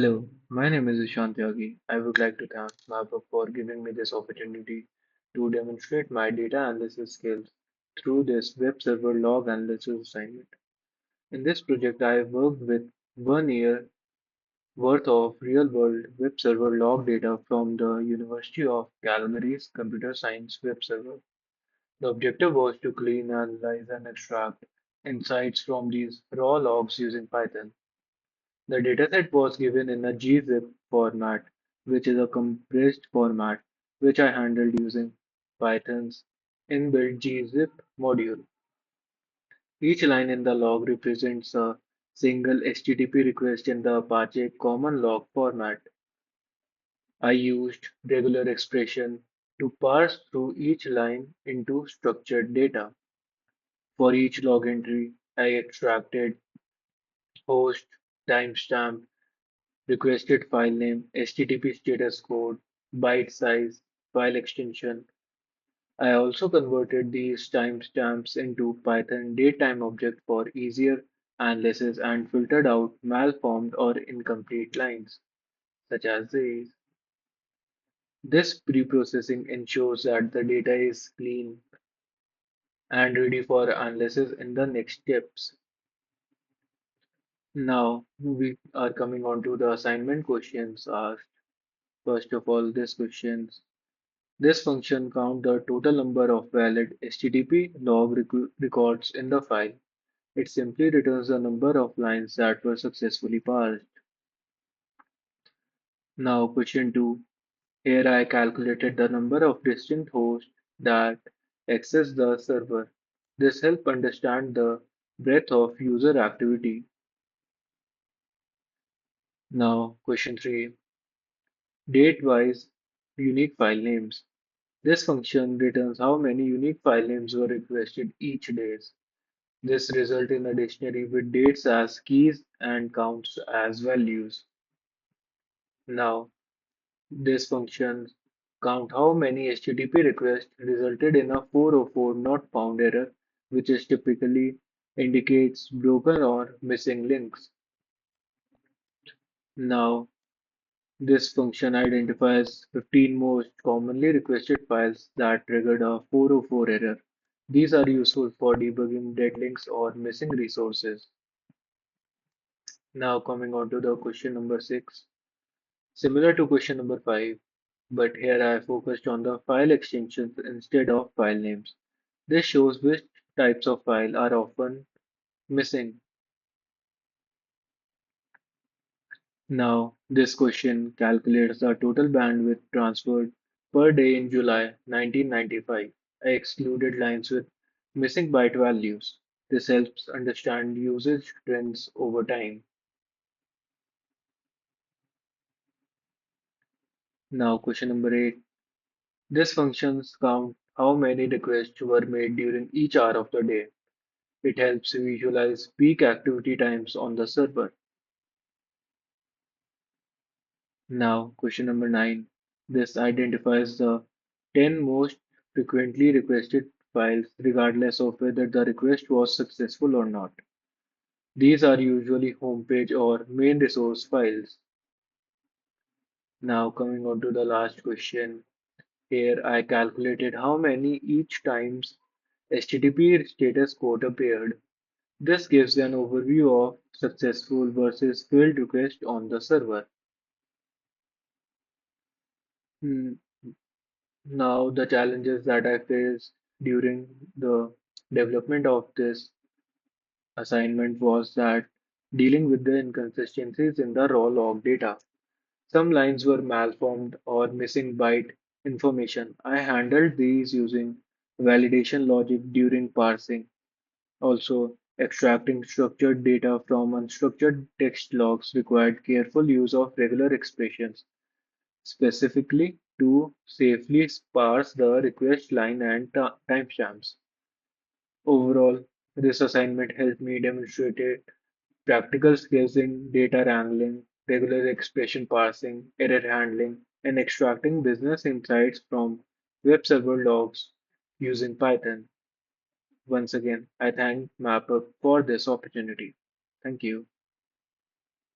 Hello, my name is Ishaan Tyagi. I would like to thank MapUp for giving me this opportunity to demonstrate my data analysis skills through this web server log analysis assignment. In this project, I have worked with 1 year worth of real-world web server log data from the University of Calgary's computer science web server. The objective was to clean, analyze, and extract insights from these raw logs using Python. The dataset was given in a gzip format, which is a compressed format, which I handled using Python's inbuilt gzip module. Each line in the log represents a single HTTP request in the Apache common log format. I used regular expression to parse through each line into structured data. For each log entry, I extracted host, timestamp, requested file name, HTTP status code, byte size, file extension. I also converted these timestamps into Python datetime object for easier analysis and filtered out malformed or incomplete lines, such as these. This pre-processing ensures that the data is clean and ready for analysis in the next steps. Now we are coming on to the assignment questions asked. First of all, this questions. This function counts the total number of valid HTTP log records in the file. It simply returns the number of lines that were successfully parsed. Now, question 2. Here I calculated the number of distinct hosts that access the server. This helps understand the breadth of user activity. Now, question 3. Date-wise unique file names. This function returns how many unique file names were requested each day. This results in a dictionary with dates as keys and counts as values. Now, this function count how many HTTP requests resulted in a 404 not found error, which is typically indicates broken or missing links. Now, this function identifies 15 most commonly requested files that triggered a 404 error. These are useful for debugging dead links or missing resources. Now, coming on to the question number 6. Similar to question number 5, but here I focused on the file extensions instead of file names. This shows which types of file are often missing. Now, this question calculates the total bandwidth transferred per day in July 1995. I excluded lines with missing byte values. This helps understand usage trends over time. Now, question number 8. This functions count how many requests were made during each hour of the day. It helps visualize peak activity times on the server. Now, question number 9. This identifies the 10 most frequently requested files regardless of whether the request was successful or not. These are usually homepage or main resource files. Now, coming on to the last question. Here I calculated how many each times HTTP status code appeared. This gives an overview of successful versus failed requests on the server. Hmm, Now, the challenges that I faced during the development of this assignment was that dealing with the inconsistencies in the raw log data. Some lines were malformed or missing byte information. I handled these using validation logic during parsing. Also, extracting structured data from unstructured text logs required careful use of regular expressions, specifically to safely parse the request line and timestamps. Overall, this assignment helped me demonstrate practical skills in data wrangling, regular expression parsing, error handling, and extracting business insights from web server logs using Python. Once again, I thank MapUp for this opportunity. Thank you.